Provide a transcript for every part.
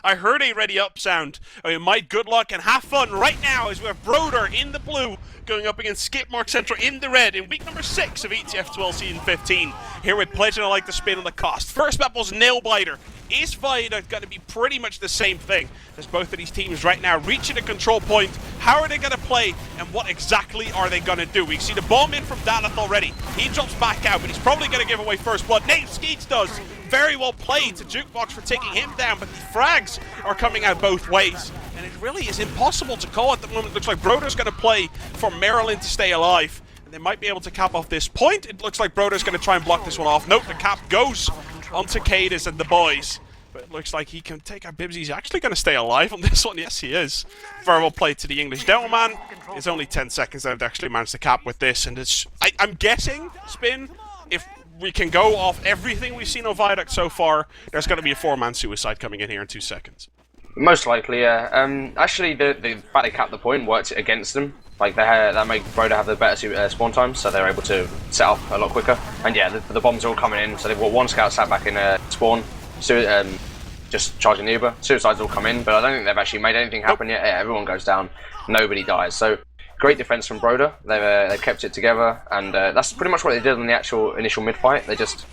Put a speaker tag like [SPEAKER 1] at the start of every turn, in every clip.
[SPEAKER 1] I heard a ready up sound. I mean, my good luck and have fun right now as we have Broder in the blue going up against Skidmark Central in the red in week number 6 of ETF2L season 15. Here with Pledge and I like to spin on the cost. First map was Nail Biter. Is Vida going to be pretty much the same thing as both of these teams right now reaching a control point? How are they going to play and what exactly are they going to do? We see the bomb in from Daleth already. He drops back out, but he's probably going to give away first blood. Nate Skeets does. Very well played to Jukebox for taking him down, but the frags are coming out both ways. And it really is impossible to call at the moment. It looks like Broder's going to play for Maryland to stay alive. And they might be able to cap off this point. It looks like Broder's going to try and block this one off. Nope, the cap goes on Cicadas and the boys. But it looks like he can take out Bibs. He's actually going to stay alive on this one. Yes, he is. Very well played to the English Gentleman. It's only 10 seconds that they've actually managed to cap with this. And it's, I'm guessing, Spin, if we can go off everything we've seen on Viaduct so far, there's going to be a 4-man suicide coming in here in 2 seconds.
[SPEAKER 2] Most likely, yeah. Actually, the fact they capped the point worked against them. Like, that made Broder have the better spawn times, so they're able to set up a lot quicker. And yeah, the bombs are all coming in, so they've got one scout sat back in spawn, just charging the Uber. Suicides all come in, but I don't think they've actually made anything happen yet. Yeah, everyone goes down, nobody dies. So great defense from Broder. They've kept it together, and that's pretty much what they did in the actual initial mid-fight. They just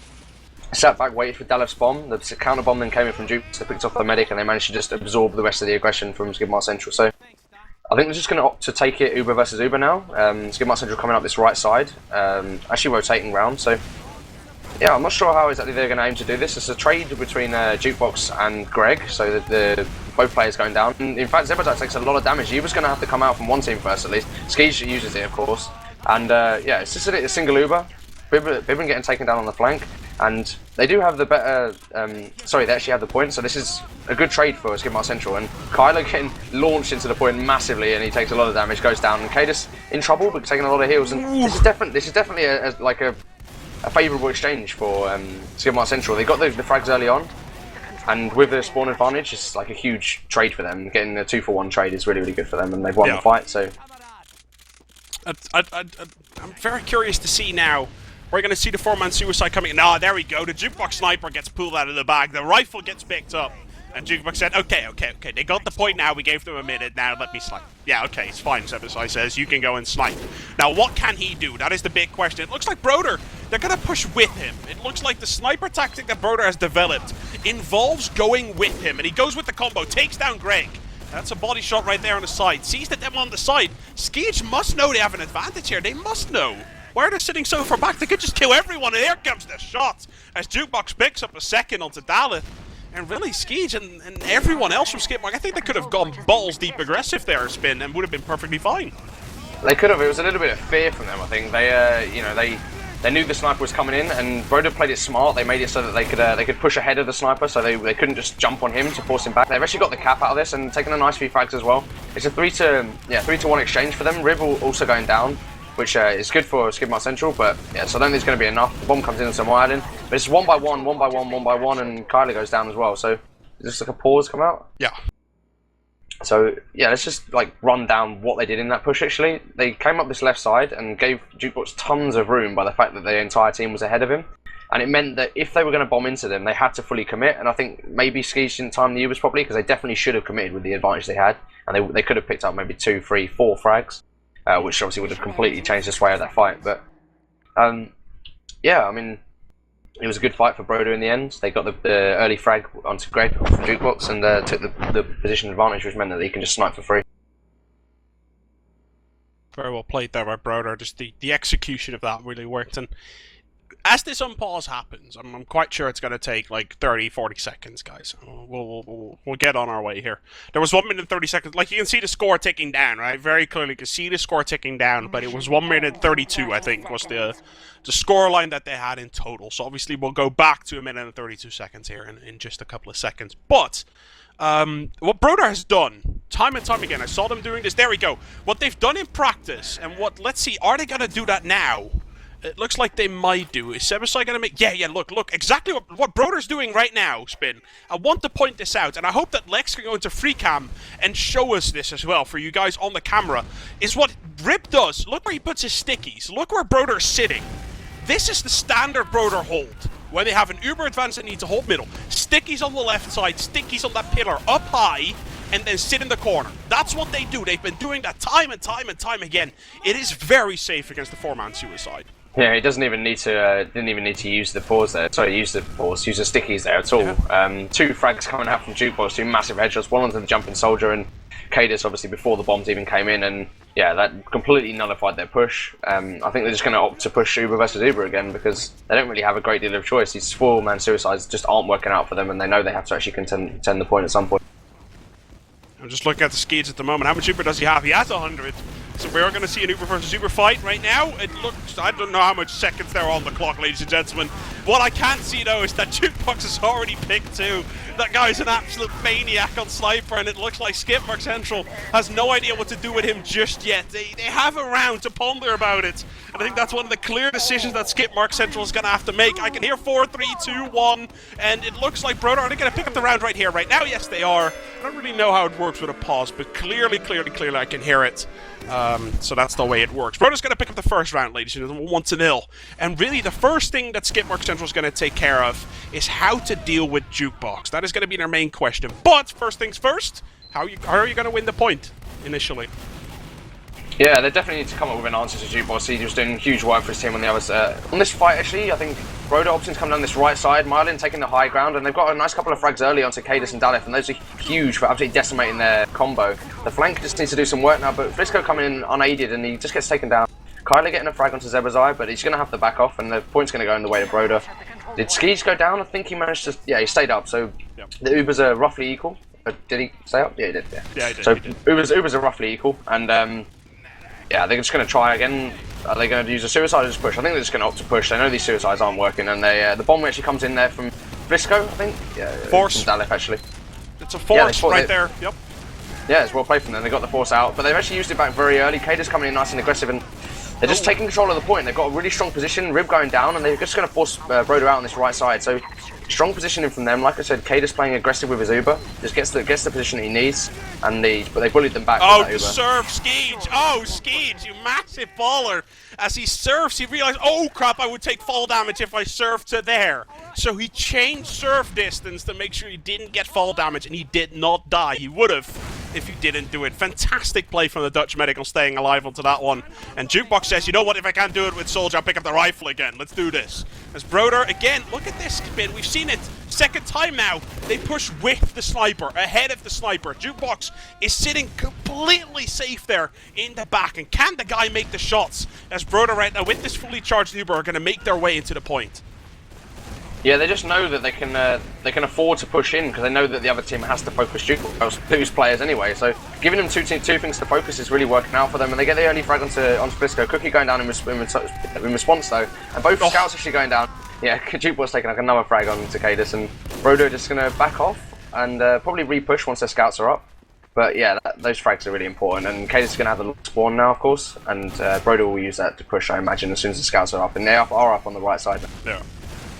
[SPEAKER 2] sat back, waited for Daleth's bomb. The counter bomb then came in from Duke. They picked off the medic, and they managed to just absorb the rest of the aggression from Skidmark Central. So I think they're just going to opt to take it Uber versus Uber now. Skidmark Central coming up this right side, actually rotating round. So yeah, I'm not sure how exactly they're going to aim to do this. It's a trade between Jukebox and Greg, so the both players going down. And in fact, Zebediah takes a lot of damage. He was going to have to come out from one team first, at least. Skeej uses it, of course. And yeah, it's just a single Uber. Bibbin getting taken down on the flank. And they do have the better... sorry, they actually have the point, so this is a good trade for Skidmark Central. And Kylo getting launched into the point massively, and he takes a lot of damage, goes down. And Cadus in trouble, but taking a lot of heals. And this is definitely a favourable exchange for Skidmark Central. They got the frags early on, and with the spawn advantage, it's like a huge trade for them. Getting a 2-for-1 trade is really, really good for them, and they've won the fight, so...
[SPEAKER 1] I'm very curious to see now. We're going to see the 4-man suicide coming in. Ah, there we go. The Jukebox sniper gets pulled out of the bag. The rifle gets picked up. And Jukebox said, okay. They got the point now. We gave them a minute. Now let me snipe. Yeah, okay, it's fine, Zebediah says. You can go and snipe. Now, what can he do? That is the big question. It looks like Broder, they're going to push with him. It looks like the sniper tactic that Broder has developed involves going with him. And he goes with the combo, takes down Greg. That's a body shot right there on the side. Sees the demo on the side. Skeej must know they have an advantage here. They must know. Why are they sitting so far back? They could just kill everyone, and here comes the shot as Jukebox picks up a second onto Daleth. And really, Skeej and everyone else from Skidmark, I think they could have gone balls deep aggressive there, Spin, and would have been perfectly fine.
[SPEAKER 2] They could have. It was a little bit of fear from them, I think. They knew the sniper was coming in, and Broder played it smart. They made it so that they could push ahead of the sniper, so they couldn't just jump on him to force him back. They've actually got the cap out of this and taken a nice few frags as well. It's a 3-to-1 exchange for them. Rib also going down, which is good for Skidmark Central, but yeah, so I don't think it's going to be enough. The bomb comes in some more island, but it's 1 by 1, 1 by 1, 1 by 1, and Kylie goes down as well. So is this like a pause come out?
[SPEAKER 1] Yeah.
[SPEAKER 2] So yeah, let's just like run down what they did in that push. Actually, they came up this left side and gave Jukebox tons of room by the fact that the entire team was ahead of him, and it meant that if they were going to bomb into them, they had to fully commit. And I think maybe Skeej didn't time the Ubers properly, because they definitely should have committed with the advantage they had, and they could have picked up maybe 2, 3, 4 frags. Which obviously would have completely changed the sway of that fight. But yeah, I mean, it was a good fight for Broder in the end. They got the early frag onto Greg from Jukebox and took the position advantage, which meant that he can just snipe for free.
[SPEAKER 1] Very well played there by Broder. Just the execution of that really worked. And as this unpause happens, I'm quite sure it's going to take like 30-40 seconds, guys. We'll get on our way here. There was 1 minute and 30 seconds. Like, you can see the score ticking down, right? Very clearly you can see the score ticking down, but it was 1 minute 32, I think, was the score line that they had in total. So obviously we'll go back to 1 minute and 32 seconds here in just a couple of seconds. But what Broder has done, time and time again, I saw them doing this. There we go. What they've done in practice, and let's see, are they going to do that now? It looks like they might do. Is Sebasai going to make... Yeah, look, exactly what Broder's doing right now, Spin. I want to point this out, and I hope that Lex can go into free cam and show us this as well for you guys on the camera, is what Rip does. Look where he puts his stickies. Look where Broder's sitting. This is the standard Broder hold. when they have an Uber advance that needs to hold middle, stickies on the left side, stickies on that pillar up high, and then sit in the corner. That's what they do. They've been doing that time and time and time again. It is very safe against the 4-man suicide.
[SPEAKER 2] Yeah, he doesn't even need to. Didn't even need to use the pause there. Sorry, use the stickies there at all.
[SPEAKER 1] Yeah.
[SPEAKER 2] 2 frags coming out from Jukebox, 2 massive headshots. One onto the jumping soldier and Cadis, obviously before the bombs even came in, and yeah, that completely nullified their push. I think they're just going to opt to push Uber versus Uber again because they don't really have a great deal of choice. These 4-man suicides just aren't working out for them, and they know they have to actually contend the point at some point.
[SPEAKER 1] I'm just looking at the Skids at the moment. How much Uber does he have? He has 100. So we're going to see an Uber versus Uber fight right now. It looks, I don't know how much seconds there are on the clock, ladies and gentlemen. What I can see though is that Jukebox has already picked 2. That guy's an absolute maniac on Sniper, and it looks like Skidmark Central has no idea what to do with him just yet. They have a round to ponder about it. And I think that's one of the clear decisions that Skidmark Central is going to have to make. I can hear 4, 3, 2, 1, and it looks like Broder, are they going to pick up the round right here, right now? Yes, they are. I don't really know how it works with a pause, but clearly I can hear it. So that's the way it works. Broder's going to pick up the first round, ladies and gentlemen, 1-0. And really, the first thing that Skidmark Central is going to take care of is how to deal with Jukebox. That is going to be their main question. But first things first, how are you going to win the point initially?
[SPEAKER 2] Yeah, they definitely need to come up with an answer to Jukebox. He was doing huge work for his team on the others. On this fight, actually, I think Broder opting to come down this right side, Marlin taking the high ground, and they've got a nice couple of frags early onto Cadis and Dalif, and those are huge for absolutely decimating their combo. The flank just needs to do some work now, but Flisco coming in unaided, and he just gets taken down. Kyler getting a frag onto Zebazai, but he's going to have to back off, and the point's going to go in the way of Broder. Did Skis go down? I think he managed to... Yeah, he stayed up, so the Ubers are roughly equal. Did he stay up? Yeah, he did. Yeah,
[SPEAKER 1] he did.
[SPEAKER 2] So Ubers are roughly equal, and... yeah, they're just going to try again. Are they going to use a suicide or just push? I think they're just going to opt to push. They know these suicides aren't working, and the bomb actually comes in there from Blisco, I think. Yeah,
[SPEAKER 1] force.
[SPEAKER 2] From Dalif, actually.
[SPEAKER 1] It's a force right there. Yep.
[SPEAKER 2] Yeah, it's well played from them. They got the force out, but they've actually used it back very early. Kada's coming in nice and aggressive, and they're just taking control of the point. They've got a really strong position. Rib going down, and they're just going to force Broder out on this right side. So strong positioning from them. Like I said, Kada's playing aggressive with his Uber. Just gets the position that he needs, and but they bullied them back.
[SPEAKER 1] Oh, the serve, Skeege! Oh, Skeege, you massive baller! As he serves, he realized, oh crap, I would take fall damage if I served to there. So he changed serve distance to make sure he didn't get fall damage, and he did not die. He would have if he didn't do it. Fantastic play from the Dutch medical, staying alive onto that one. And Jukebox says, you know what, if I can't do it with Soldier, I'll pick up the rifle again. Let's do this. As Broder, again, look at this bit. We've seen it second time now. They push with the sniper, ahead of the sniper. Jukebox is sitting completely safe there in the back. And can the guy make the shots? As Broder right now, with this fully charged Uber, are going to make their way into the point.
[SPEAKER 2] Yeah, they just know that they can afford to push in because they know that the other team has to focus lose players anyway. So giving them two things to focus is really working out for them, and they get the early frag onto Blisco. Cookie going down in response though, and both scouts actually going down. Yeah, Jukebox taking like another frag on Cadis, and Broder just going to back off and probably re-push once their scouts are up. But yeah, those frags are really important, and Cadis is going to have the spawn now, of course, and Broder will use that to push, I imagine, as soon as the scouts are up, and they are up on the right side.
[SPEAKER 1] Yeah.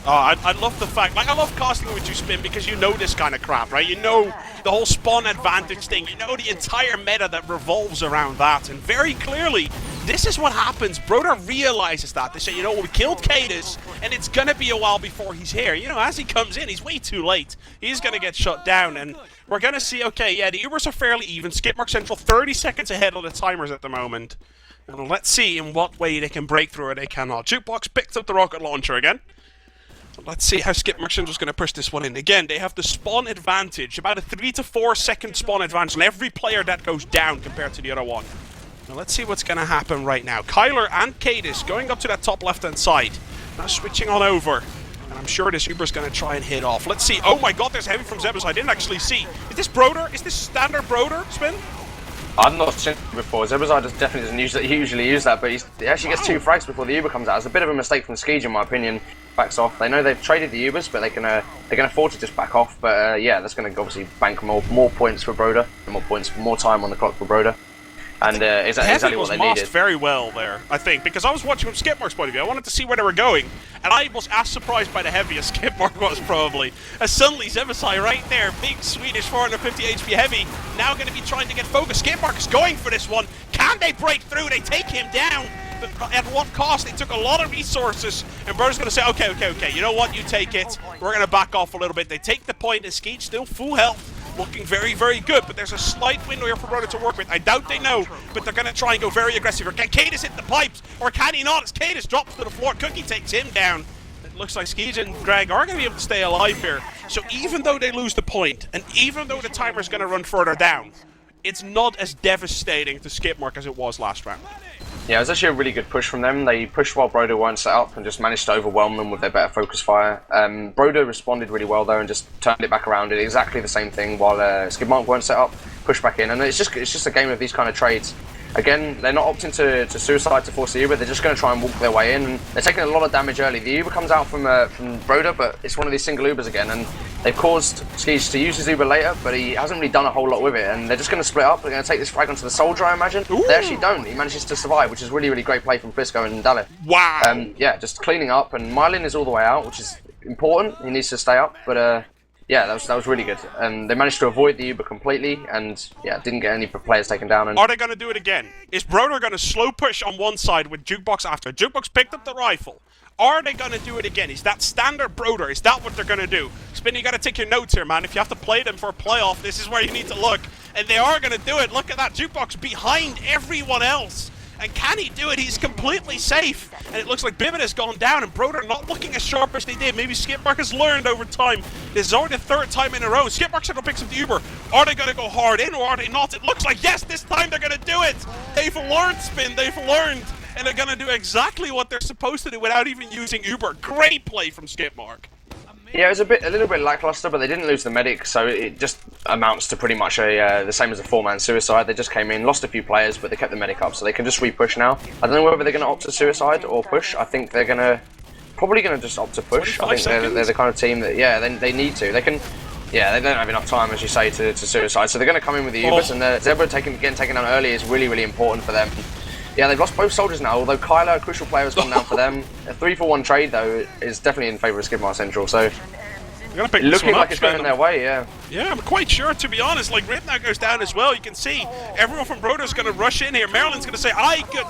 [SPEAKER 1] I love the fact, like, I love casting with you, Spin, because you know this kind of crap, right? You know the whole spawn advantage thing. You know the entire meta that revolves around that. And very clearly, this is what happens. Broder realizes that. They say, you know, we killed Cadis, and it's going to be a while before he's here. You know, as he comes in, he's way too late. He's going to get shut down, and we're going to see, okay, yeah, the Ubers are fairly even. Skidmark Central 30 seconds ahead of the timers at the moment. And let's see in what way they can break through or they cannot. Jukebox picks up the rocket launcher again. Let's see how Skidmark Central is going to push this one in. Again, they have the spawn advantage, about a 3 to 4 second spawn advantage on every player that goes down compared to the other one. Now let's see what's going to happen right now. Kyler and Cadis going up to that top left-hand side. Now switching on over. And I'm sure this Uber's going to try and hit off. Let's see. Oh my god, there's heavy from Zebus. I didn't actually see. Is this Broder? Is this standard Broder, Spin?
[SPEAKER 2] I've not seen it before. Zebazai definitely doesn't usually use that, but he actually gets 2 frags before the Uber comes out. It's a bit of a mistake from Skeege, in my opinion. Backs off. They know they've traded the Ubers, but they can afford to just back off. But yeah, that's going to obviously bank more points for Broder, more time on the clock for Broder. And exactly what they needed.
[SPEAKER 1] Very well there, I think, because I was watching from Skidmark's point of view. I wanted to see where they were going, and I was as surprised by the heavy as Skidmark was, probably. As suddenly Zebasai right there, big Swedish 450 HP heavy, now going to be trying to get focused. Skidmark is going for this one. Can they break through? They take him down. but at what cost? They took a lot of resources, and Broder's going to say, okay, you know what, you take it. We're going to back off a little bit. They take the point, and Skeet still full health, looking very, very good, but there's a slight window here for Broder to work with. I doubt they know, but they're going to try and go very aggressive. Or can Cadis hit the pipes, or can he not? As Cadis drops to the floor, Cookie takes him down. It looks like Skeet and Greg are going to be able to stay alive here. So even though they lose the point, and even though the timer's going to run further down, it's not as devastating to Skidmark as it was last round.
[SPEAKER 2] Yeah, it was actually a really good push from them. They pushed while Broder weren't set up and just managed to overwhelm them with their better focus fire. Broder responded really well though and just turned it back around, did exactly the same thing while Skidmark weren't set up, pushed back in, and it's just a game of these kind of trades. Again, they're not opting to suicide to force the Uber, they're just going to try and walk their way in, and they're taking a lot of damage early. The Uber comes out from Broder, but it's one of these single Ubers again, and they've caused Skis to use his Uber later, but he hasn't really done a whole lot with it, and they're just going to split up. They're going to take this frag onto the Soldier, I imagine.
[SPEAKER 1] Ooh.
[SPEAKER 2] They actually don't. He manages to survive, which is really, really great play from Blisco and Daleth.
[SPEAKER 1] Wow!
[SPEAKER 2] Yeah, just cleaning up, and Mylin is all the way out, which is important. He needs to stay up, but yeah, that was really good. And they managed to avoid the Uber completely, and yeah, didn't get any players taken down. And
[SPEAKER 1] are they going to do it again? Is Broder going to slow push on one side with Jukebox after? Jukebox picked up the rifle. Are they going to do it again? Is that standard Broder? Is that what they're going to do? Spin, you got to take your notes here, man. If you have to play them for a playoff, this is where you need to look. And they are going to do it. Look at that Jukebox behind everyone else. And can he do it? He's completely safe. And it looks like Bibbin has gone down, and Broder not looking as sharp as they did. Maybe Skidmark has learned over time. This is already the third time in a row. Skidmark still picks up the Uber. Are they going to go hard in, or are they not? It looks like, yes, this time they're going to do it. They've learned, Spin. They've learned. And they're going to do exactly what they're supposed to do without even using Uber. Great play from Skidmark.
[SPEAKER 2] Yeah, it was a little bit lackluster, but they didn't lose the medic, so it just amounts to pretty much the same as a four-man suicide. They just came in, lost a few players, but they kept the medic up, so they can just re-push now. I don't know whether they're going to opt to suicide or push. I think they're probably going to just opt to push. I think they're the kind of team that, yeah, they need to. They can. Yeah, they don't have enough time, as you say, to suicide, so they're going to come in with the Ubers, and Zebra getting taken down early is really, really important for them. Yeah, they've lost both soldiers now, although Kylo, a crucial player, has gone down for them. A 3-for-1 trade, though, is definitely in favour of Skidmark Central, so looking like it's going their way, yeah.
[SPEAKER 1] Yeah, I'm quite sure, to be honest. Like, Rip now goes down as well. You can see everyone from Broder's going to rush in here. Maryland's going to say,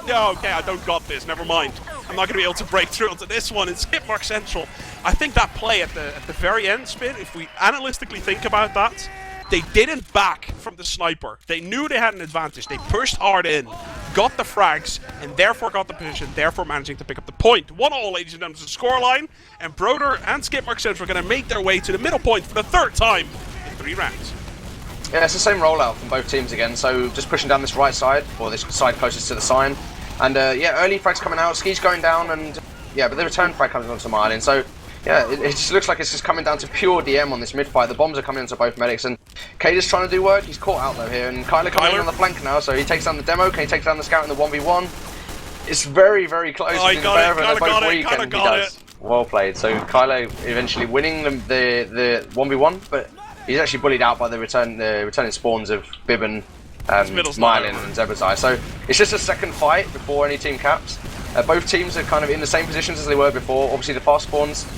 [SPEAKER 1] no, okay, I don't got this, never mind. I'm not going to be able to break through onto this one. It's Skidmark Central. I think that play at the very end, Spin, if we analytically think about that, they didn't back from the sniper. They knew they had an advantage. They pushed hard in, got the frags, and therefore got the position, therefore managing to pick up the point. 1-1, ladies and gentlemen, is the scoreline, and Broder and Skidmark Central are going to make their way to the middle point for the third time in 3 rounds.
[SPEAKER 2] Yeah, it's the same rollout from both teams again, so just pushing down this right side, or this side closest to the sign. And yeah, early frags coming out, Ski's going down, and yeah, but the return frag comes onto Marlin, so yeah, it just looks like it's just coming down to pure DM on this mid-fight. The bombs are coming into both medics, and Kada's trying to do work. He's caught out though here, and Kyler coming in on the flank now, so he takes down the demo. Can he take down the scout in the 1v1? It's very, very close.
[SPEAKER 1] Oh, he got it. Kyler got it.
[SPEAKER 2] Well played. So Kylo eventually winning the 1v1, but he's actually bullied out by the returning spawns of Bibbin, Mylin, and Zebazai. So it's just a second fight before any team caps. Both teams are kind of in the same positions as they were before. Obviously, the fast spawns.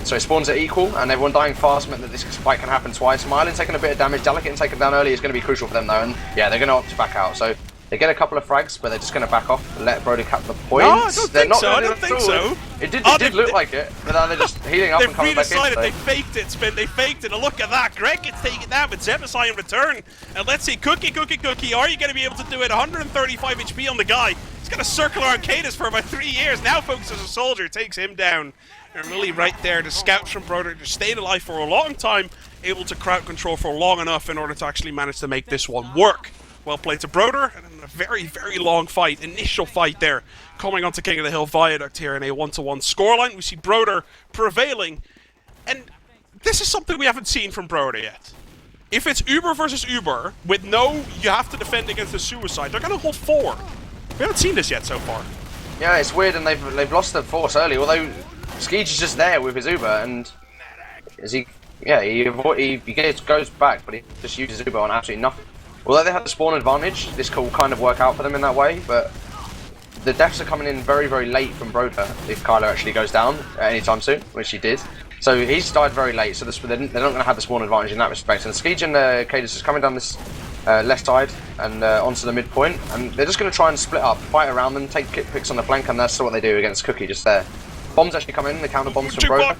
[SPEAKER 2] So spawns are equal, and everyone dying fast meant that this fight can happen twice. Mylin taking a bit of damage, Dalek getting taken down early is going to be crucial for them though, and yeah, they're going to opt to back out. So they get a couple of frags, but they're just going to back off and let Broder cap the point.
[SPEAKER 1] No, I don't think so.
[SPEAKER 2] It did look like it, but now they're just healing up and coming back in.
[SPEAKER 1] They faked it, Spin. They faked it. And look at that. Greg gets taken down with Zebasai in return. And let's see, Cookie, are you going to be able to do it? 135 HP on the guy. He's got a circular Arcadis for about 3 years. Now focuses a soldier, takes him down. And really right there, the scouts from Broder just stayed alive for a long time, able to crowd control for long enough in order to actually manage to make this one work. Well played to Broder, and a very, very long fight, initial fight there, coming onto King of the Hill Viaduct here in a 1-1 scoreline. We see Broder prevailing, and this is something we haven't seen from Broder yet. If it's Uber versus Uber, with no, you have to defend against the suicide, they're going to hold 4. We haven't seen this yet so far.
[SPEAKER 2] Yeah, it's weird, and they've lost the force early, although Skeej is just there with his Uber, and is he? Yeah, he goes back, but he just uses Uber on absolutely nothing. Although they had the spawn advantage, this will kind of work out for them in that way, but the deaths are coming in very, very late from Broder if Kylo actually goes down anytime soon, which he did. So he's died very late, so they're not going to have the spawn advantage in that respect. And Skeej and Cadis is coming down this left side and onto the midpoint, and they're just going to try and split up, fight around them, take picks on the flank, and that's what they do against Cookie just there. Bombs actually come in, the counter bombs from Broder.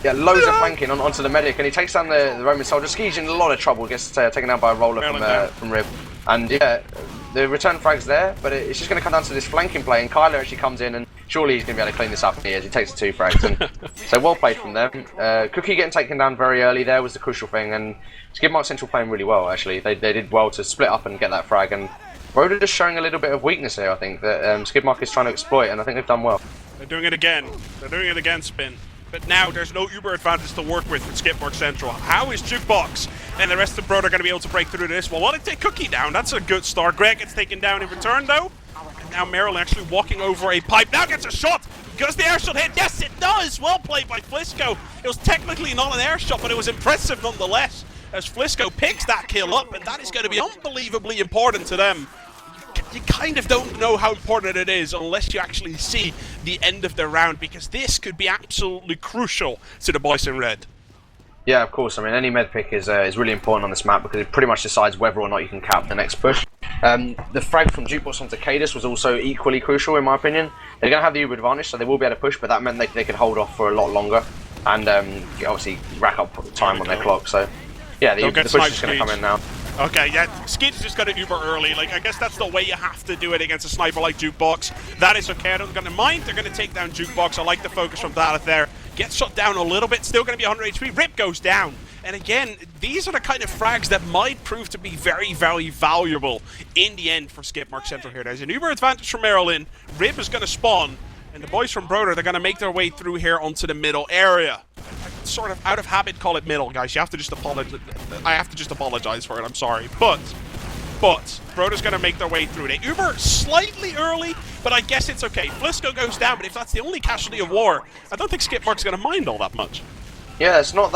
[SPEAKER 2] Yeah, loads of flanking onto the medic, and he takes down the Roman soldier. Ski's in a lot of trouble, gets taken down by a roller from Rib. And yeah, the return frag's there, but it's just going to come down to this flanking play, and Kyler actually comes in, and surely he's going to be able to clean this up, and he takes the 2 frags. And so well played from them. Cookie getting taken down very early there was the crucial thing, and Skidmark Central playing really well, actually. They did well to split up and get that frag, and Broder just showing a little bit of weakness here, I think, that Skidmark is trying to exploit, and I think they've done well.
[SPEAKER 1] They're doing it again. They're doing it again, Spin. But now there's no Uber advantage to work with Skidmark Central. How is Jukebox and the rest of Broder going to be able to break through this? Well, while they take Cookie down, that's a good start. Greg gets taken down in return, though. And now Marilyn actually walking over a pipe. Now gets a shot. Does the air shot hit? Yes, it does. Well played by Flisco. It was technically not an air shot, but it was impressive nonetheless, as Flisco picks that kill up, and that is going to be unbelievably important to them. You kind of don't know how important it is unless you actually see the end of the round, because this could be absolutely crucial to the boys in red.
[SPEAKER 2] Yeah, of course. I mean, any med pick is really important on this map because it pretty much decides whether or not you can cap the next push. The frag from Jukebox onto Cadis was also equally crucial in my opinion. They're going to have the Uber advantage, so they will be able to push, but that meant they could hold off for a lot longer and obviously rack up time on their clock. So yeah, the push is going to come in now.
[SPEAKER 1] Okay, yeah, Skid's just got to Uber early. Like, I guess that's the way you have to do it against a sniper like Jukebox. That is okay, I don't going to mind. They're going to take down Jukebox. I like the focus from Daleth there. Gets shot down a little bit, still going to be 100 HP. Rip goes down. And again, these are the kind of frags that might prove to be very, very valuable in the end for Skidmark Central here. There's an Uber advantage from Marilyn. Rip is going to spawn. And the boys from Broder, they're going to make their way through here onto the middle area. I sort of out of habit call it middle, guys. You have to just apologize. I have to just apologize for it. I'm sorry. But Broder's going to make their way through. They Uber slightly early, but I guess it's okay. Flisco goes down, but if that's the only casualty of war, I don't think Skidmark's going to mind all that much.
[SPEAKER 2] Yeah, it's not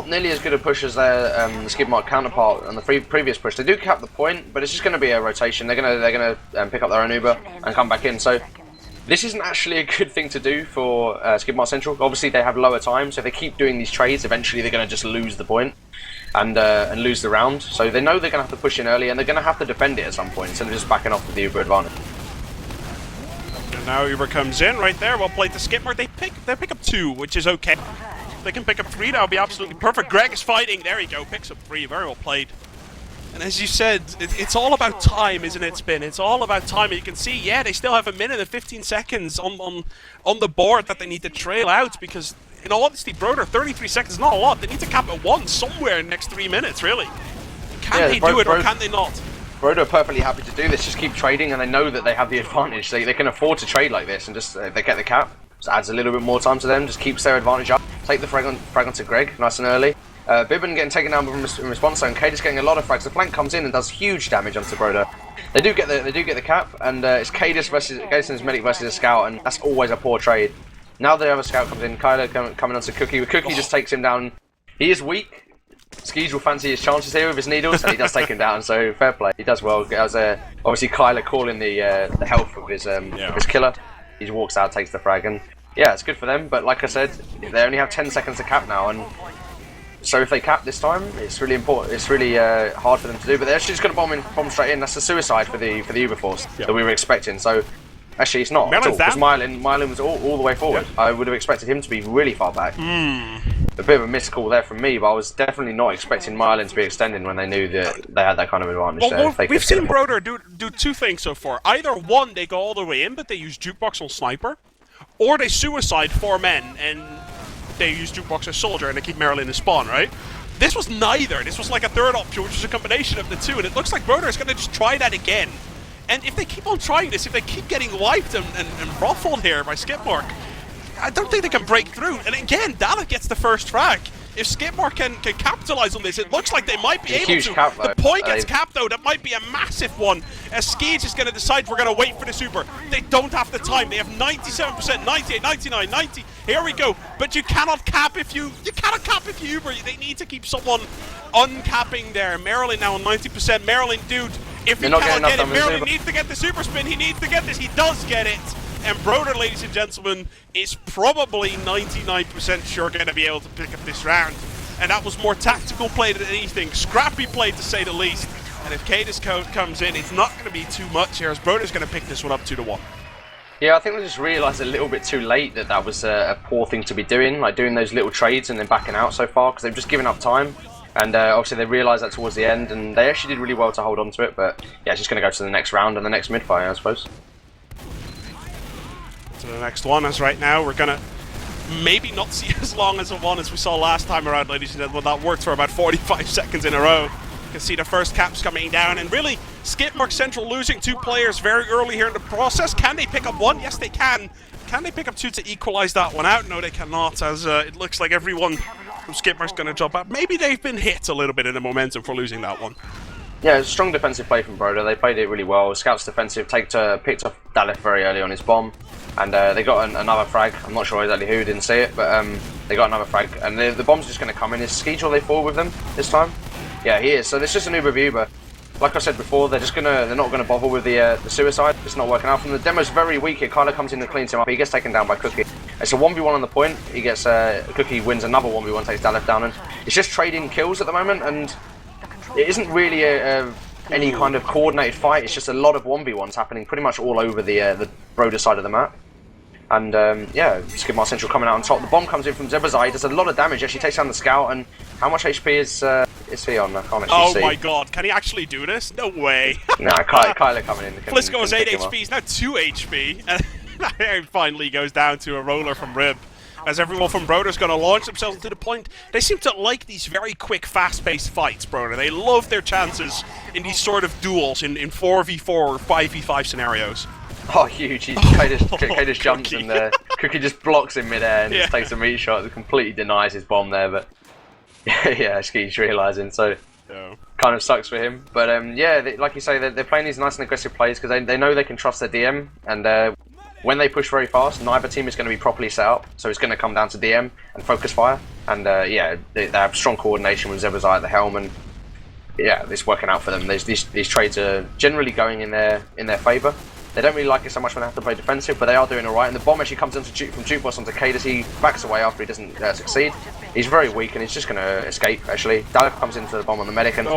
[SPEAKER 2] nearly as good a push as their Skidmark counterpart on the previous push. They do cap the point, but it's just going to be a rotation. They're going to pick up their own Uber and come back in. So this isn't actually a good thing to do for Skidmark Central. Obviously, they have lower time, so if they keep doing these trades, eventually they're going to just lose the point and lose the round. So they know they're going to have to push in early, and they're going to have to defend it at some point instead of just backing off with the Uber advantage.
[SPEAKER 1] And now Uber comes in right there. Well played to Skidmark. They pick up 2, which is okay. If they can pick up 3, that would be absolutely perfect. Greg is fighting. There you go. Picks up 3. Very well played. And as you said, it's all about time, isn't it, Spin? It's all about time. And you can see, yeah, they still have a minute and 15 seconds on the board that they need to trail out because, in all honesty, Broder, 33 seconds is not a lot. They need to cap at 1 somewhere in the next 3 minutes, really. Can they do it or can they not?
[SPEAKER 2] Broder are perfectly happy to do this. Just keep trading, and they know that they have the advantage. They can afford to trade like this and just they get the cap. Just adds a little bit more time to them, just keeps their advantage up. Take the frag onto Greg, nice and early. Bibbin getting taken down in response zone. Cadis getting a lot of frags. The flank comes in and does huge damage onto Broder. They do get the cap, and it's Cadis and his medic versus a scout, and that's always a poor trade. Now the other scout comes in, Kyler coming onto Cookie. Cookie just takes him down. He is weak. Skis will fancy his chances here with his needles, and he does take him down. So fair play. He does well. As obviously Kyler calling the health of his killer. He just walks out, takes the frag, and yeah, it's good for them. But like I said, they only have 10 seconds to cap now, and so if they cap this time, it's really important. It's really hard for them to do. But they're actually just going to bomb straight in. That's a suicide for the Uber force that we were expecting. So actually, it's not at all because Mylin was all the way forward. I would have expected him to be really far back. A bit of a missed call there from me, but I was definitely not expecting Mylin to be extending when they knew that they had that kind of advantage.
[SPEAKER 1] Well, we've seen Broder do 2 things so far. Either 1, they go all the way in, but they use Jukebox on Sniper, or they suicide 4 men and they use Jukebox as Soldier and they keep Marilyn in spawn, right? This was neither. This was like a third option, which was a combination of the 2, and it looks like Broder is going to just try that again. And if they keep on trying this, if they keep getting wiped and ruffled here by Skidmark, I don't think they can break through. And again, Dalek gets the first frag. If Skidmark can capitalize on this, it looks like they might be able to.
[SPEAKER 2] Cap,
[SPEAKER 1] the point gets capped, though. That might be a massive one. As Skis is going to decide we're going to wait for the super. They don't have the time. They have 97%, 98, 99, 90. Here we go. But you cannot cap if you cannot cap if you Uber. They need to keep someone uncapping there. Marilyn now on 90%. Marilyn, dude, if he cannot get it, Marilyn needs to get the super spin. He needs to get this. He does get it. And Broder, ladies and gentlemen, is probably 99% sure going to be able to pick up this round. And that was more tactical play than anything. Scrappy play, to say the least. And if Cadis comes in, it's not going to be too much here, as Broder's going to pick this one up 2-1.
[SPEAKER 2] Yeah, I think they just realised a little bit too late that that was a poor thing to be doing, like doing those little trades and then backing out so far, because they've just given up time. And obviously they realised that towards the end, and they actually did really well to hold on to it, but yeah, it's just going to go to the next round and the next mid-fight, I suppose.
[SPEAKER 1] To the next one, as right now we're going to maybe not see as long as a one as we saw last time around, ladies and gentlemen. That worked for about 45 seconds in a row. You can see the first caps coming down, and really, Skidmark Central losing 2 players very early here in the process. Can they pick up 1? Yes, they can. Can they pick up 2 to equalize that one out? No, they cannot, as it looks like everyone from Skidmark's going to drop out. Maybe they've been hit a little bit in the momentum for losing that one.
[SPEAKER 2] Yeah, it's a strong defensive play from Broder. They played it really well. Scout's defensive, picked off Daleth very early on his bomb, and they got another frag. I'm not sure exactly who, didn't see it, but they got another frag, and the bomb's just going to come in. Is Skeech all they forward with them this time? Yeah, he is. So it's just an Uber view, but like I said before, they're not gonna bother with the suicide. It's not working out for them. The demo's very weak. It kind of comes in and cleans him up. He gets taken down by Cookie. It's a 1v1 on the point. He gets Cookie wins another 1v1, takes Daleth down, and it's just trading kills at the moment. And it isn't really any kind of coordinated fight. It's just a lot of 1v1s happening pretty much all over the Broder side of the map. And yeah, Skidmark Central coming out on top. The bomb comes in from Zebazai. He does a lot of damage. Actually takes down the scout. And how much HP is he on? I can't actually see.
[SPEAKER 1] Oh my god, can he actually do this? No way.
[SPEAKER 2] No, Kyler coming in.
[SPEAKER 1] Flisco was 8 HP, he's now 2 HP. And finally goes down to a roller from Rib. As everyone from Broder's going to launch themselves into the point. They seem to like these very quick, fast-paced fights, Broder. They love their chances in these sort of duels in 4v4 or 5v5 scenarios.
[SPEAKER 2] Oh, huge. Cadis jumps and Cookie just blocks in midair and just takes a meat shot and completely denies his bomb there. But yeah, Skee's realising, so kind of sucks for him. But yeah, like you say, they're playing these nice and aggressive plays because they know they can trust their DM. And when they push very fast, neither team is going to be properly set up. So it's going to come down to DM and focus fire. And yeah, they have strong coordination with Zebazai at the helm. And yeah, it's working out for them. These trades are generally going in their favour. They don't really like it so much when they have to play defensive, but they are doing alright. And the bomb actually comes into from Jukebox onto Cadis. He backs away after he doesn't succeed. He's very weak and he's just going to escape, actually. Dalek comes into the bomb on the medic, and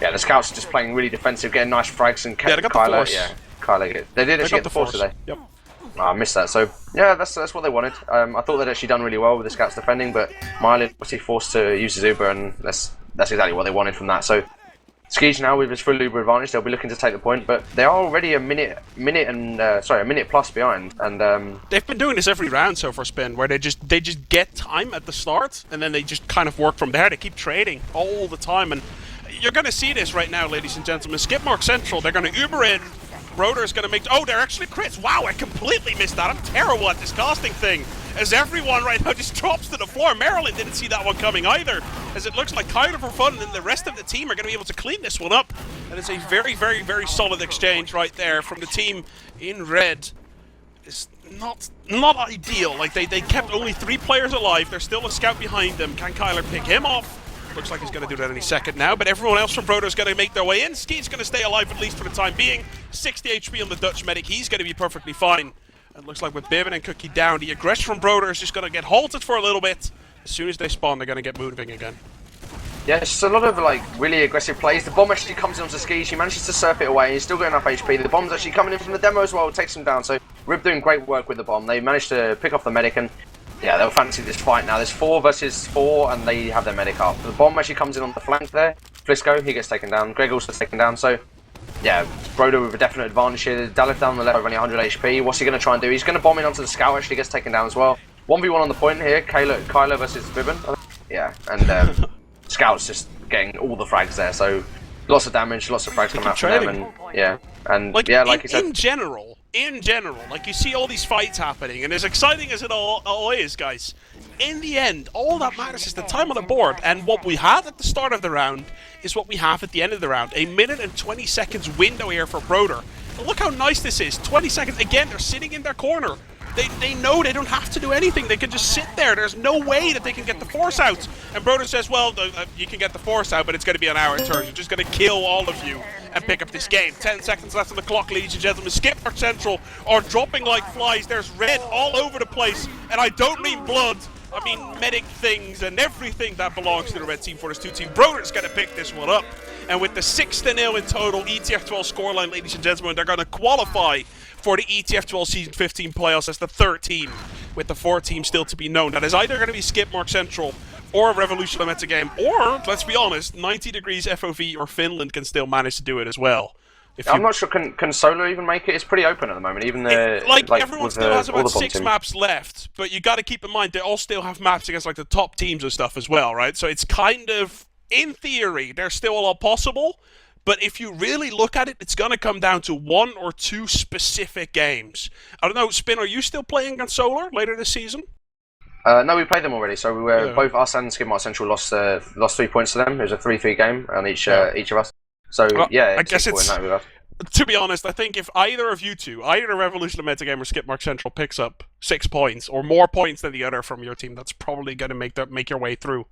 [SPEAKER 2] yeah, the scouts are just playing really defensive, getting nice frags. And
[SPEAKER 1] they got the force.
[SPEAKER 2] Yeah, Kyler. They did actually get the force today.
[SPEAKER 1] Yep.
[SPEAKER 2] Oh, I missed that. So yeah, that's what they wanted. I thought they'd actually done really well with the scouts defending, but Mylin was forced to use his Uber, and that's exactly what they wanted from that. So Skeege now with his full Uber advantage, they'll be looking to take the point, but they are already a minute plus behind, and
[SPEAKER 1] they've been doing this every round so far, Spin, where they just get time at the start, and then they just kind of work from there. They keep trading all the time, and you're going to see this right now, ladies and gentlemen. Skidmark Central, they're going to Uber in. Broder's going to make... Oh, they're actually crits. Wow, I completely missed that. I'm terrible at this casting thing. As everyone right now just drops to the floor. Maryland didn't see that one coming either. As it looks like Kyler for fun, and the rest of the team are going to be able to clean this one up. And it's a very, very, very solid exchange right there from the team in red. It's not ideal. Like, they kept only 3 players alive. There's still a scout behind them. Can Kyler pick him off? Looks like he's going to do that any second now, but everyone else from Broder is going to make their way in. Skeet's going to stay alive at least for the time being. 60 HP on the Dutch medic. He's going to be perfectly fine. And looks like with Bibbin and Cookie down, the aggression from Broder is just going to get halted for a little bit. As soon as they spawn, they're going to get moving again.
[SPEAKER 2] Yeah, it's just a lot of like really aggressive plays. The bomb actually comes onto Ski. She manages to surf it away. He's still got enough HP. The bomb's actually coming in from the demo as well. It takes him down. So Rib doing great work with the bomb. They managed to pick off the medic, and yeah, they'll fancy this fight now. There's 4 versus 4, and they have their medic up. The bomb actually comes in on the flank there. Flisco, he gets taken down. Greg also taken down. So yeah, Broder with a definite advantage here. Daleth down the left with only 100 HP. What's he going to try and do? He's going to bomb in onto the scout. Actually gets taken down as well. 1v1 on the point here. Kyler versus Bibbin. Yeah, and Scout's just getting all the frags there. So lots of damage, lots of frags coming out from them, and yeah, and
[SPEAKER 1] like,
[SPEAKER 2] yeah, like you said,
[SPEAKER 1] in general, like you see all these fights happening, and as exciting as it all is, guys, in the end, all that matters is the time on the board, and what we had at the start of the round is what we have at the end of the round. A minute and 20 seconds window here for Broder. And look how nice this is. 20 seconds. Again, they're sitting in their corner. They know they don't have to do anything. They can just sit there. There's no way that they can get the force out. And Broder says, well, you can get the force out, but it's going to be on our turn. You're just going to kill all of you and pick up this game. 10 seconds left on the clock, ladies and gentlemen. Skidmark Central are dropping like flies. There's red all over the place. And I don't mean blood. I mean, medic things and everything that belongs to the Red Team Fortress 2 team. Broder's going to pick this one up. And with the 6-0 in total ETF2L scoreline, ladies and gentlemen, they're going to qualify for the ETF2L Season 15 playoffs as the third team, with the fourth team still to be known. That is either going to be Skidmark Central or Revolution Meta game, or, let's be honest, 90 Degrees FOV or Finland can still manage to do it as well.
[SPEAKER 2] I'm not sure, can Solar even make it? It's pretty open at the moment, even
[SPEAKER 1] like everyone still has about 6 maps left, but you got to keep in mind they all still have maps against like the top teams and stuff as well, right? So it's kind of, in theory, there's still a lot possible, but if you really look at it, it's going to come down to 1 or 2 specific games. I don't know, Spin, are you still playing against Solar later this season?
[SPEAKER 2] No, we played them already. So we were both us and Skidmark Central lost 3 points to them. It was a 3-3 game on each of us. So yeah,
[SPEAKER 1] I guess it's. To be honest, I think if either of you two, either Revolution Meta game or Skidmark Central, picks up 6 points or more points than the other from your team, that's probably going to make your way through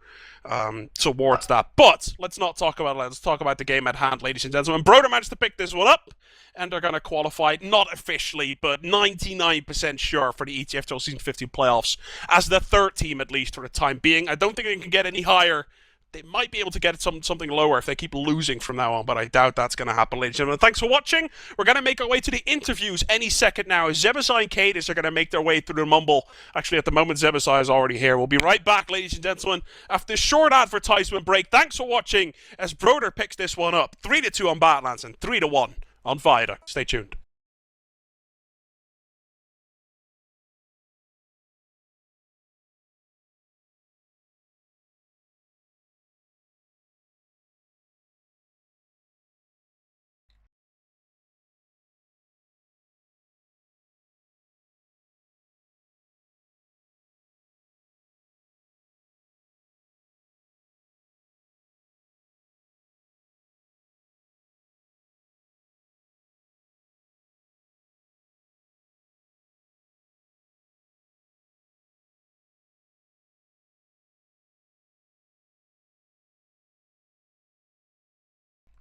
[SPEAKER 1] towards that. But let's not talk about that. Let's talk about the game at hand, ladies and gentlemen. Broder managed to pick this one up, and they're going to qualify, not officially, but 99% sure for the ETF2L Season 15 playoffs as the third team, at least for the time being. I don't think they can get any higher. They might be able to get something lower if they keep losing from now on, but I doubt that's going to happen, ladies and gentlemen. Thanks for watching. We're going to make our way to the interviews any second now. Zebasai and Cadis are going to make their way through the mumble. Actually, at the moment, Zebasai is already here. We'll be right back, ladies and gentlemen, after this short advertisement break. Thanks for watching as Broder picks this one up. 3-2 on Badlands and 3-1 on Vida. Stay tuned.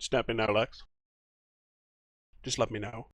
[SPEAKER 1] Just let me know, Lex. Just let me know.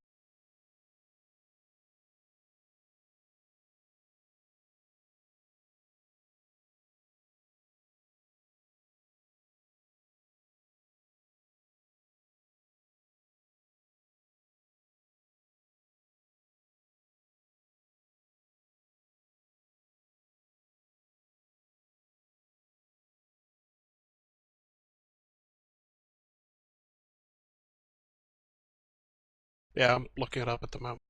[SPEAKER 1] Yeah, I'm looking it up at the moment.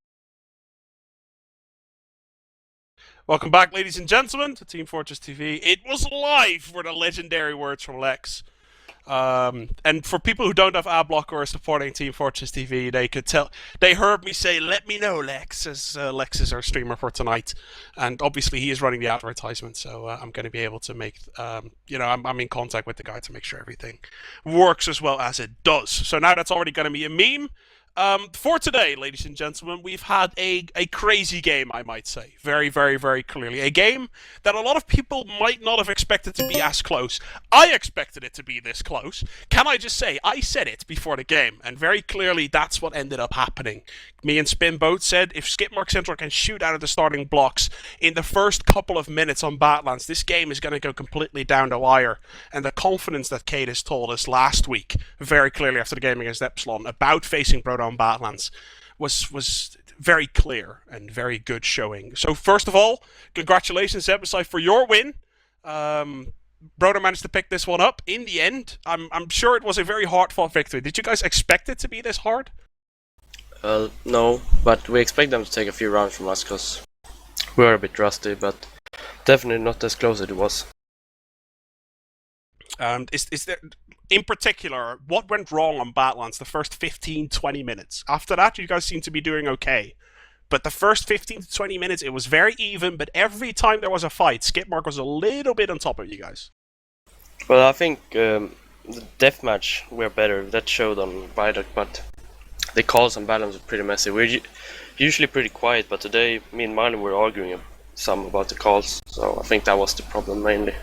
[SPEAKER 1] Welcome back, ladies and gentlemen, to Team Fortress TV. It was live for the legendary words from Lex. And for people who don't have Adblock or are supporting Team Fortress TV, they could tell. They heard me say, "Let me know, Lex," as Lex is our streamer for tonight, and obviously he is running the advertisement. So I'm going to be able to make, I'm in contact with the guy to make sure everything works as well as it does. So now that's already going to be a meme. For today, ladies and gentlemen, we've had a crazy game, I might say. Very, very, very clearly. A game that a lot of people might not have expected to be as close. I expected it to be this close. Can I just say, I said it before the game, and very clearly that's what ended up happening. Me and Spin both said if Skidmark Central can shoot out of the starting blocks in the first couple of minutes on Badlands, this game is going to go completely down the wire. And the confidence that Kate has told us last week, very clearly after the game against Epsilon, about facing Broder on Badlands, was very clear and very good showing. So first of all, congratulations, Zebasai, for your win. Broder managed to pick this one up in the end. I'm sure it was a very hard-fought victory. Did you guys expect it to be this hard?
[SPEAKER 3] No, but we expect them to take a few rounds from us because we are a bit rusty, but definitely not as close as it was.
[SPEAKER 1] Is there, in particular, what went wrong on Badlands the first 15-20 minutes? After that, you guys seem to be doing okay. But the first 15 to 20 minutes, it was very even, but every time there was a fight, Skidmark was a little bit on top of you guys.
[SPEAKER 3] Well, I think the deathmatch were better. That showed on Vidoc, but the calls on Badlands were pretty messy. We're usually pretty quiet, but today me and Marlon were arguing some about the calls, so I think that was the problem mainly.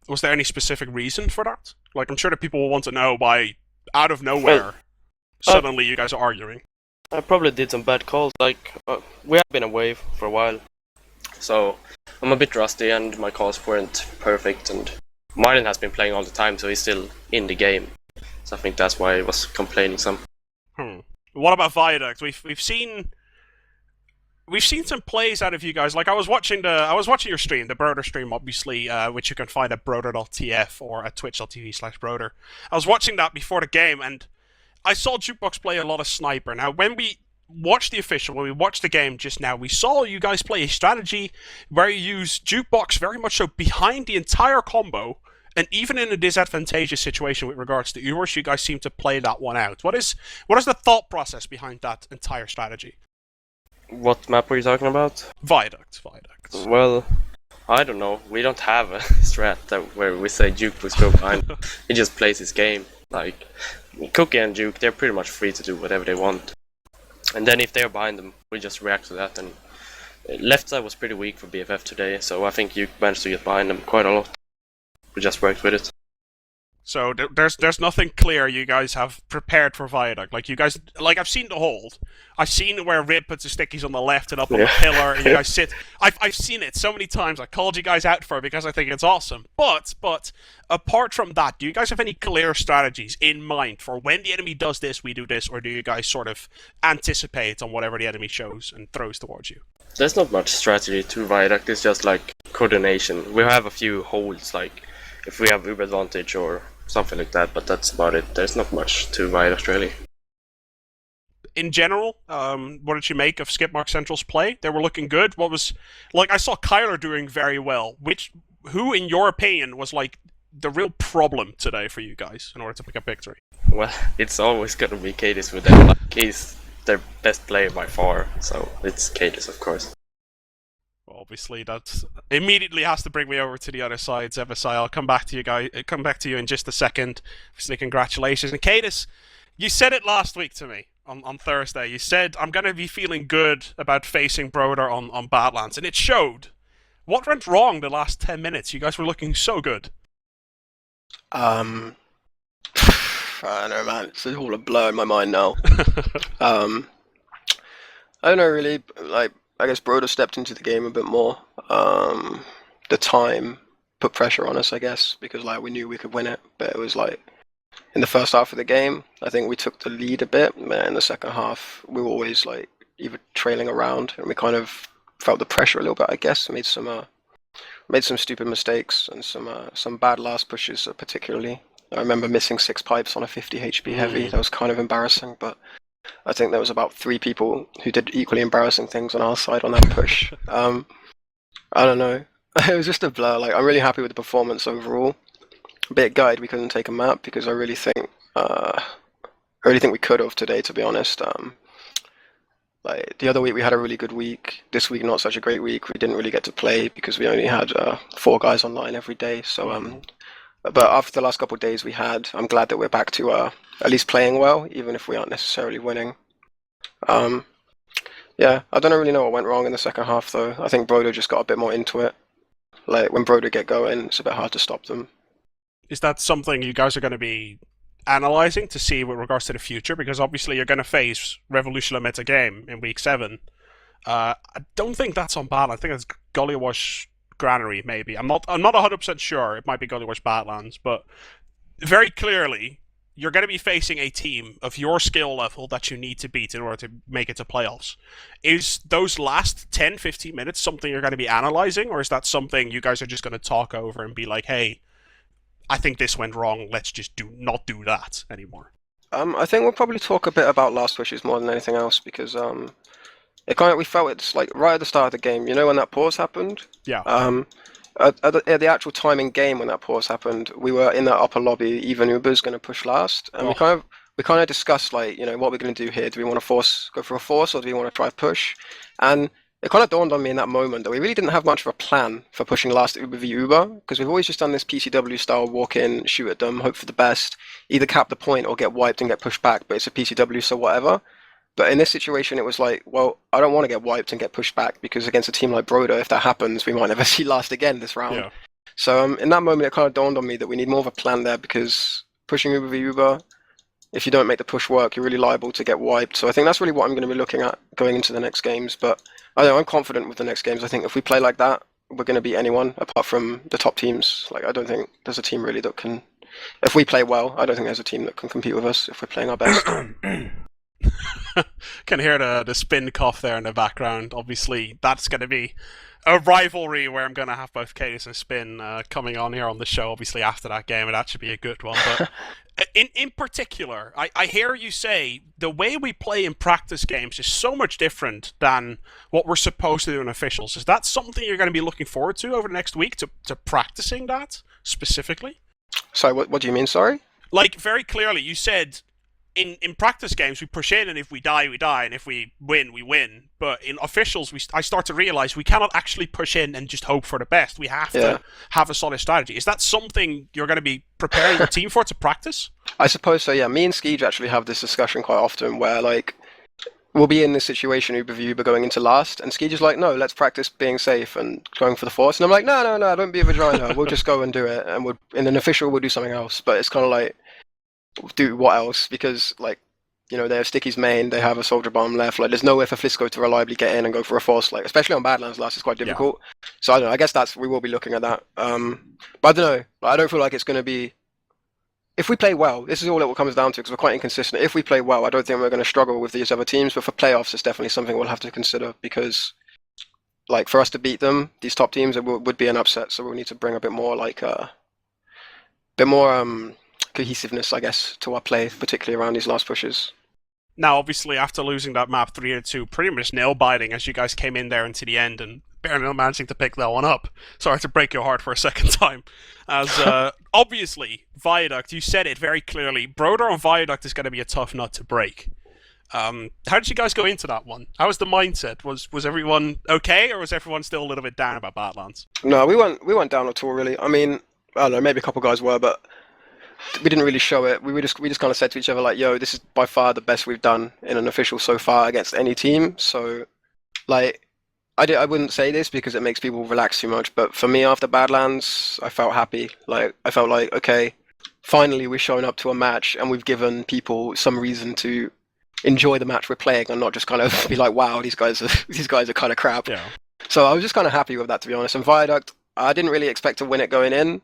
[SPEAKER 1] Was there any specific reason for that? Like, I'm sure that people will want to know why, out of nowhere, suddenly you guys are arguing.
[SPEAKER 3] I probably did some bad calls. Like, we have been away for a while, so I'm a bit rusty and my calls weren't perfect, and Marlon has been playing all the time, so he's still in the game. So I think that's why I was complaining some.
[SPEAKER 1] What about Viaduct? We've seen some plays out of you guys. Like I was watching your stream, the Broder stream, obviously, which you can find at broder.tf or at twitch.tv/broder. I was watching that before the game, and I saw Jukebox play a lot of sniper. Now, when we watched the game just now, we saw you guys play a strategy where you use Jukebox very much so behind the entire combo, and even in a disadvantageous situation with regards to Ubers, you guys seem to play that one out. What is the thought process behind that entire strategy?
[SPEAKER 3] What map were you talking about?
[SPEAKER 1] Viaduct.
[SPEAKER 3] Well, I don't know. We don't have a strat where we say Jukebox go behind. He just plays his game. Like, Cookie and Juke, they're pretty much free to do whatever they want. And then if they're behind them, we just react to that. And left side was pretty weak for BFF today, so I think Juke managed to get behind them quite a lot. We just worked with it.
[SPEAKER 1] So there's nothing clear you guys have prepared for Viaduct. Like you guys, like I've seen the hold. I've seen where Rid puts the stickies on the left and up on the pillar, and you guys sit. I've seen it so many times. I called you guys out for it because I think it's awesome. But apart from that, do you guys have any clear strategies in mind for when the enemy does this, we do this, or do you guys sort of anticipate on whatever the enemy shows and throws towards you?
[SPEAKER 3] There's not much strategy to Viaduct. It's just like coordination. We have a few holds, like if we have Uber advantage or something like that, but that's about it. There's not much to Viaduct really.
[SPEAKER 1] In general, what did you make of Skidmark Central's play? They were looking good. I saw Kyler doing very well. Who, in your opinion, was like the real problem today for you guys in order to pick a victory?
[SPEAKER 3] Well, it's always gonna be Cadis with them. Like, he's their best player by far, so it's Cadis, of course.
[SPEAKER 1] Obviously, that immediately has to bring me over to the other side, Zebasai. I'll come back to you guys. Come back to you in just a second. Obviously, congratulations. And Cadis, you said it last week to me on Thursday. You said I'm going to be feeling good about facing Broder on Badlands, and it showed. What went wrong the last 10 minutes? You guys were looking so good.
[SPEAKER 4] I don't know, man. It's all a blur in my mind now. I don't know, really. Like, I guess Broder stepped into the game a bit more. The time put pressure on us, I guess, because like we knew we could win it. But it was like in the first half of the game, I think we took the lead a bit. But in the second half, we were always like either trailing around, and we kind of felt the pressure a little bit. I guess made some stupid mistakes and some bad last pushes, particularly. I remember missing 6 pipes on a 50 HP heavy. That was kind of embarrassing, but I think there was about 3 people who did equally embarrassing things on our side on that push. I don't know. It was just a blur. Like, I'm really happy with the performance overall. A bit gutted we couldn't take a map because I really think we could have today, to be honest. Like the other week we had a really good week. This week not such a great week. We didn't really get to play because we only had 4 guys online every day. So but after the last couple of days I'm glad that we're back to at least playing well, even if we aren't necessarily winning. Yeah, I don't really know what went wrong in the second half though. I think Broder just got a bit more into it. Like when Broder get going, it's a bit hard to stop them.
[SPEAKER 1] Is that something you guys are going to be analysing to see with regards to the future? Because obviously you're going to face Revolution Meta game in week 7. I don't think that's on Badlands. I think it's Gullywash Granary, maybe. I'm not 100% sure. It might be Gullywash Badlands, but very clearly you're going to be facing a team of your skill level that you need to beat in order to make it to playoffs. Is those last 10-15 minutes something you're going to be analysing, or is that something you guys are just going to talk over and be like, hey, I think this went wrong, let's just not do that anymore?
[SPEAKER 4] I think we'll probably talk a bit about last pushes more than anything else because we felt it's like right at the start of the game. You know when that pause happened?
[SPEAKER 1] Yeah.
[SPEAKER 4] At the actual time in game when that pause happened, we were in that upper lobby. Even Uber's going to push last, and we kind of discussed like, you know, what we're going to do here. Do we want to go for a force, or do we want to try push? And it kind of dawned on me in that moment that we really didn't have much of a plan for pushing last Uber v Uber, because we've always just done this PCW style walk in, shoot at them, hope for the best, either cap the point or get wiped and get pushed back. But it's a PCW, so whatever. But in this situation, it was like, well, I don't want to get wiped and get pushed back because against a team like Broder, if that happens, we might never see last again this round. Yeah. So in that moment, it kind of dawned on me that we need more of a plan there because pushing Uber v Uber, if you don't make the push work, you're really liable to get wiped. So I think that's really what I'm going to be looking at going into the next games. But I know I'm confident with the next games. I think if we play like that, we're going to beat anyone apart from the top teams. Like, I don't think there's a team really that can. If we play well, I don't think there's a team that can compete with us if we're playing our best.
[SPEAKER 1] Can hear the spin cough there in the background. Obviously, that's going to be a rivalry where I'm going to have both Cadis and Spin coming on here on the show, obviously, after that game, and that should be a good one. But in particular, I hear you say the way we play in practice games is so much different than what we're supposed to do in officials. Is that something you're going to be looking forward to over the next week, to practicing that specifically?
[SPEAKER 4] Sorry, what do you mean, sorry?
[SPEAKER 1] Like, very clearly, you said in practice games, we push in, and if we die, we die, and if we win, we win. But in officials, I start to realize we cannot actually push in and just hope for the best. We have to have a solid strategy. Is that something you're going to be preparing your team for to practice?
[SPEAKER 4] I suppose so, yeah. Me and Skeej actually have this discussion quite often where, like, we'll be in this situation, Uber going into last, and Skeej is like, no, let's practice being safe and going for the force. And I'm like, no, don't be a vagina. We'll just go and do it. And in an official, we'll do something else. But it's kind of like, do what else? Because, like, you know, they have Sticky's main, they have a soldier bomb left. Like, there's no way for Flisco to reliably get in and go for a force. Like, especially on Badlands last, it's quite difficult. Yeah. So I don't know. I guess we will be looking at that. But I don't know. I don't feel like it's going to be. If we play well, this is all it comes down to because we're quite inconsistent. If we play well, I don't think we're going to struggle with these other teams. But for playoffs, it's definitely something we'll have to consider because, like, for us to beat them, these top teams, it would be an upset. So we'll need to bring a bit more, like, cohesiveness, I guess, to our play, particularly around these last pushes.
[SPEAKER 1] Now, obviously, after losing that map 3-2, pretty much nail-biting as you guys came in there into the end and barely managing to pick that one up. Sorry to break your heart for a second time. As, obviously, Viaduct, you said it very clearly, Broder on Viaduct is going to be a tough nut to break. How did you guys go into that one? How was the mindset? Was everyone okay, or was everyone still a little bit down about Badlands?
[SPEAKER 4] No, we weren't down at all, really. I mean, I don't know, maybe a couple guys were, but we didn't really show it. We just kind of said to each other, like, yo, this is by far the best we've done in an official so far against any team. So, like, I wouldn't say this because it makes people relax too much, but for me, after Badlands, I felt happy. Like, I felt like, okay, finally we're showing up to a match and we've given people some reason to enjoy the match we're playing and not just kind of be like, wow, these guys are kind of crap.
[SPEAKER 1] Yeah.
[SPEAKER 4] So I was just kind of happy with that, to be honest. And Viaduct, I didn't really expect to win it going in.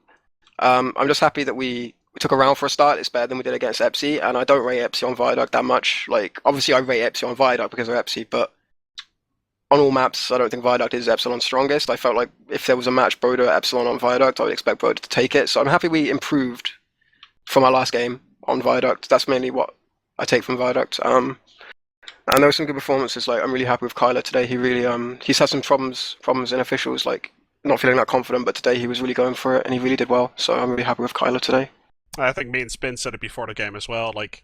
[SPEAKER 4] I'm just happy that we took a round for a start. It's better than we did against Epsi, and I don't rate Epsi on Viaduct that much. Like, obviously I rate Epsi on Viaduct because of Epsi, but on all maps, I don't think Viaduct is Epsilon's strongest. I felt like if there was a match Broder Epsilon on Viaduct, I would expect Broder to take it. So I'm happy we improved from our last game on Viaduct. That's mainly what I take from Viaduct. And there were some good performances. Like, I'm really happy with Kyler today. He really he's had some problems in officials, like not feeling that confident, but today he was really going for it and he really did well. So I'm really happy with Kyler today.
[SPEAKER 1] I think me and Spin said it before the game as well. Like,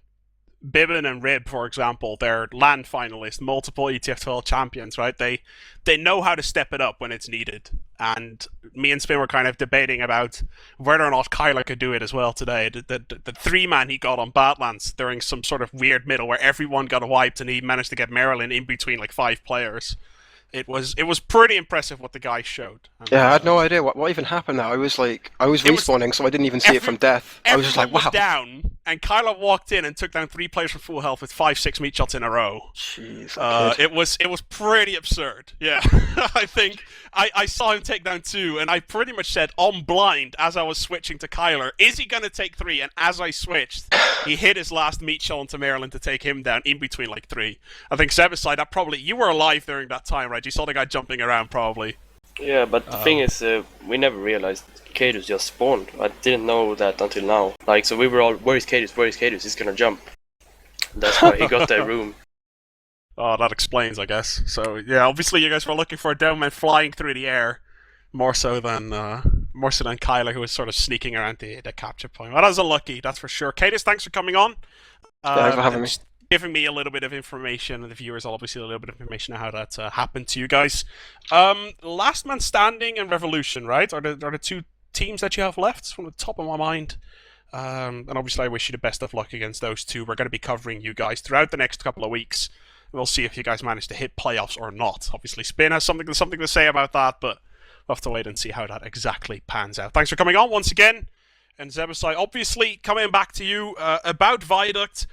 [SPEAKER 1] Bibbin and Rib, for example, they're land finalists, multiple ETF2L champions, right? They know how to step it up when it's needed. And me and Spin were kind of debating about whether or not Kyler could do it as well today. The three-man he got on Badlands during some sort of weird middle where everyone got wiped and he managed to get Maryland in between like 5 players. It was pretty impressive what the guy showed.
[SPEAKER 4] Yeah, I had no idea what even happened there. I was respawning, so I didn't even see it from death. I was just like, wow.
[SPEAKER 1] Was down, and Kyler walked in and took down 3 players from full health with 5-6 meat shots in a row.
[SPEAKER 4] Jeez,
[SPEAKER 1] it was pretty absurd. Yeah, I think I saw him take down 2, and I pretty much said on blind as I was switching to Kyler, is he gonna take 3? And as I switched, he hit his last meat shot into Maryland to take him down in between like 3. I think Sebaside, that probably you were alive during that time, right? You saw the guy jumping around, probably.
[SPEAKER 3] Yeah, but the thing is, we never realized Cadus just spawned. I didn't know that until now. Like, so we were all, where is Cadus? Where is Cadus? He's gonna jump. That's why he got that room.
[SPEAKER 1] Oh, that explains, I guess. So, yeah, obviously you guys were looking for a downman flying through the air, more so than Kyler, who was sort of sneaking around the capture point. Well, that was unlucky, that's for sure. Cadus, thanks for coming on.
[SPEAKER 4] Thanks for having me.
[SPEAKER 1] Giving me a little bit of information, and the viewers obviously a little bit of information on how that happened to you guys. Last Man Standing and Revolution, right? Are the 2 teams that you have left from the top of my mind. And obviously I wish you the best of luck against those 2. We're going to be covering you guys throughout the next couple of weeks. We'll see if you guys manage to hit playoffs or not. Obviously Spin has something to say about that, but we'll have to wait and see how that exactly pans out. Thanks for coming on once again. And Zebasai, obviously coming back to you about Viaduct.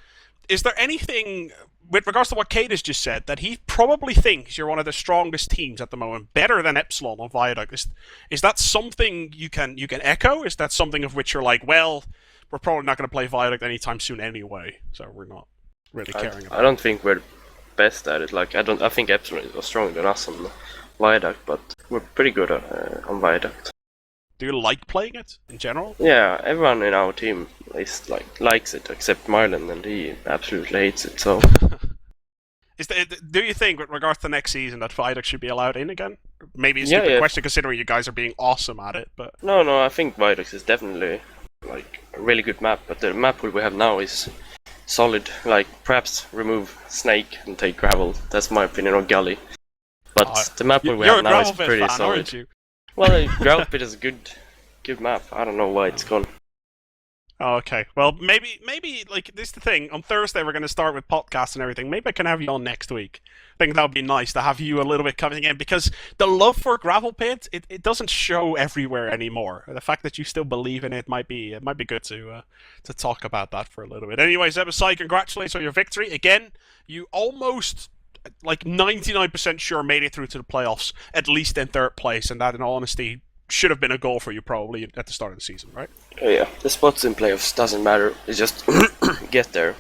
[SPEAKER 1] is there anything with regards to what Kate has just said that he probably thinks you're one of the strongest teams at the moment, better than Epsilon on Viaduct? Is that something you can echo? Is that something of which you're like, well, we're probably not going to play Viaduct anytime soon anyway, so we're not really caring about it?
[SPEAKER 3] I don't think we're best at it. Like I think Epsilon is stronger than us on Viaduct, but we're pretty good on Viaduct.
[SPEAKER 1] Do you like playing it in general?
[SPEAKER 3] Yeah, everyone in our team is likes it except Marlon, and he absolutely hates it. So,
[SPEAKER 1] do you think, with regards to next season, that Viaduct should be allowed in again? Maybe a stupid question considering you guys are being awesome at it, but
[SPEAKER 3] no, I think Viaduct is definitely like a really good map. But the map we have now is solid. Like perhaps remove Snake and take Gravel. That's my opinion, or Gully. But the map we have now is pretty solid.
[SPEAKER 1] Aren't you?
[SPEAKER 3] Well, Gravel Pit is a good map. I don't know why it's gone.
[SPEAKER 1] Oh, okay. Well, maybe like this is the thing. On Thursday we're going to start with podcasts and everything. Maybe I can have you on next week. I think that would be nice to have you a little bit coming in, because the love for Gravel Pit, it doesn't show everywhere anymore. The fact that you still believe in it might be good to talk about that for a little bit. Anyway, Zebasai, congratulations on your victory again. You almost, like 99% sure, made it through to the playoffs, at least in third place, and that, in all honesty, should have been a goal for you probably at the start of the season, right?
[SPEAKER 3] Oh, yeah, the spots in playoffs doesn't matter. It's just get there.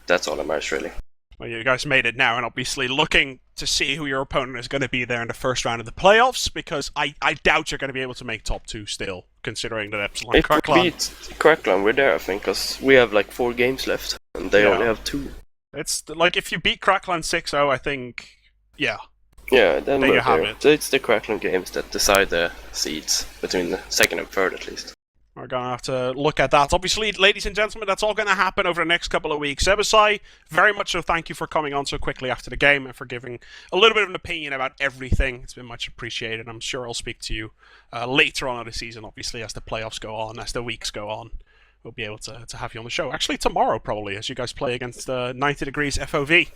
[SPEAKER 3] That's all that matters, really.
[SPEAKER 1] Well, you guys made it now, and obviously looking to see who your opponent is going to be there in the first round of the playoffs, because I doubt you're going to be able to make top 2 still, considering that Epsilon
[SPEAKER 3] If we
[SPEAKER 1] Crackland.
[SPEAKER 3] beat Crackland, we're there, I think, because we have like 4 games left, and they only have 2.
[SPEAKER 1] It's like if you beat Crackland 6-0, I think, yeah.
[SPEAKER 3] Yeah, then
[SPEAKER 1] there
[SPEAKER 3] we're
[SPEAKER 1] you have
[SPEAKER 3] there.
[SPEAKER 1] it.
[SPEAKER 3] So it's the Crackland games that decide the seeds between the second and third, at least.
[SPEAKER 1] We're going to have to look at that. Obviously, ladies and gentlemen, that's all going to happen over the next couple of weeks. Zebasai, very much so thank you for coming on so quickly after the game and for giving a little bit of an opinion about everything. It's been much appreciated. I'm sure I'll speak to you later on in the season, obviously, as the playoffs go on, as the weeks go on. We'll be able to have you on the show. Actually, tomorrow, probably, as you guys play against 90 Degrees FOV.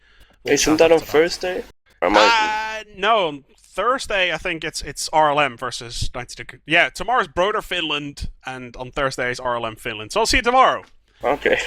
[SPEAKER 3] Isn't that on Thursday? Or
[SPEAKER 1] no, on Thursday, I think it's RLM versus 90 Degrees. Yeah, tomorrow's Broder Finland, and on Thursday is RLM Finland. So I'll see you tomorrow.
[SPEAKER 3] Okay.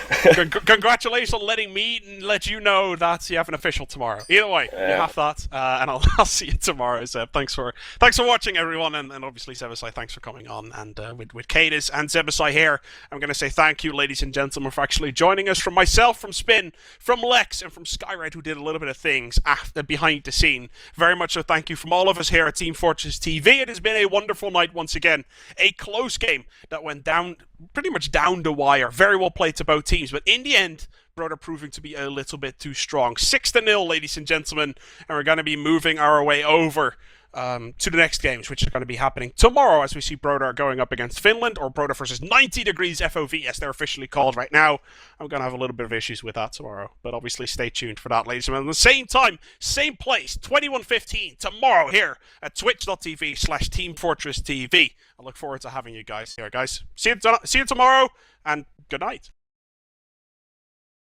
[SPEAKER 1] Congratulations on letting me let you know that you have an official tomorrow. Either way, you have that, and I'll see you tomorrow. Zeb, thanks for watching, everyone, and obviously Zebasai, thanks for coming on. And with Cadis and Zebasai here, I'm going to say thank you, ladies and gentlemen, for actually joining us. From myself, from Spin, from Lex, and from Skyred, who did a little bit of things after behind the scene. Very much so thank you from all of us here at Team Fortress TV. It has been a wonderful night once again. A close game that went down, pretty much down the wire. Very well played to both teams, but in the end, Broder proving to be a little bit too strong. 6-0, ladies and gentlemen, and we're going to be moving our way over to the next games, which are going to be happening tomorrow as we see Broder going up against Finland, or Broder versus 90 Degrees FOV, as they're officially called right now. I'm going to have a little bit of issues with that tomorrow, but obviously stay tuned for that, ladies and gentlemen. At the same time, same place, 21:15 tomorrow here at twitch.tv/teamfortress.tv. I look forward to having you guys here, guys. See you tomorrow, and good night.